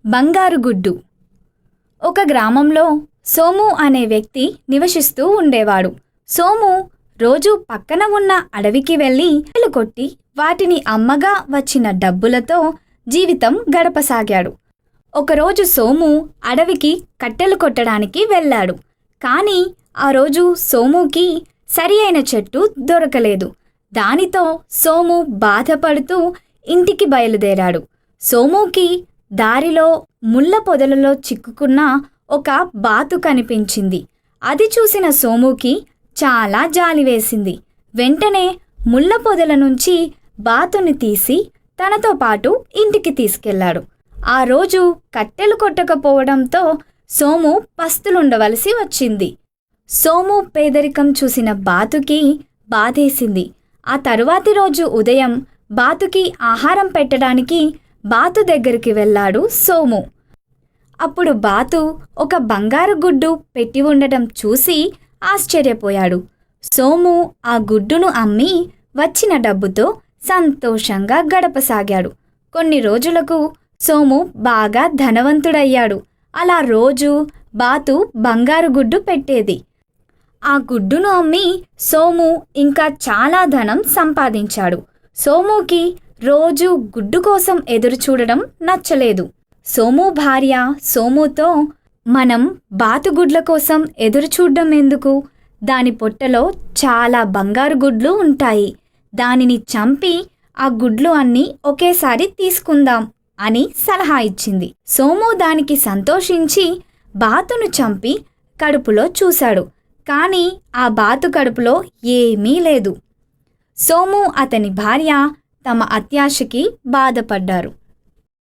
బంగారు గుడ్డు. ఒక గ్రామంలో సోము అనే వ్యక్తి నివసిస్తూ ఉండేవాడు. సోము రోజు పక్కన ఉన్న అడవికి వెళ్ళి కట్టెలు కొట్టి వాటిని అమ్మగా వచ్చిన డబ్బులతో జీవితం గడపసాగాడు. ఒకరోజు సోము అడవికి కట్టెలు కొట్టడానికి వెళ్ళాడు. కానీ ఆ రోజు సోముకి సరి అయిన చెట్టు దొరకలేదు. దానితో సోము బాధపడుతూ ఇంటికి బయలుదేరాడు. సోముకి దారిలో ముళ్ళ పొదలలో చిక్కుకున్న ఒక బాతు కనిపించింది. అది చూసిన సోముకి చాలా జాలి వేసింది. వెంటనే ముళ్ళ పొదల నుంచి బాతుని తీసి తనతో పాటు ఇంటికి తీసుకెళ్లాడు. ఆ రోజు కట్టెలు కొట్టకపోవడంతో సోము పస్తులుండవలసి వచ్చింది. సోము పేదరికం చూసిన బాతుకి బాధేసింది. ఆ తరువాతి రోజు ఉదయం బాతుకి ఆహారం పెట్టడానికి బాతు దగ్గరికి వెళ్ళాడు సోము. అప్పుడు బాతు ఒక బంగారు గుడ్డు పెట్టి ఉండటం చూసి ఆశ్చర్యపోయాడు. సోము ఆ గుడ్డును అమ్మి వచ్చిన డబ్బుతో సంతోషంగా గడపసాగాడు. కొన్ని రోజులకు సోము బాగా ధనవంతుడయ్యాడు. అలా రోజు బాతు బంగారు గుడ్డు పెట్టేది. ఆ గుడ్డును అమ్మి సోము ఇంకా చాలా ధనం సంపాదించాడు. సోముకి రోజు గుడ్డు కోసం ఎదురు చూడడం నచ్చలేదు. సోము భార్య సోముతో, మనం బాతుగుడ్ల కోసం ఎదురు చూడడం ఎందుకు? దాని పొట్టలో చాలా బంగారు గుడ్లు ఉంటాయి. దానిని చంపి ఆ గుడ్లు అన్నీ ఒకేసారి తీసుకుందాం అని సలహా ఇచ్చింది. సోము దానికి సంతోషించి బాతును చంపి కడుపులో చూశాడు. కానీ ఆ బాతు కడుపులో ఏమీ లేదు. సోము అతని భార్య తమ అత్యాశకి బాధపడ్డారు.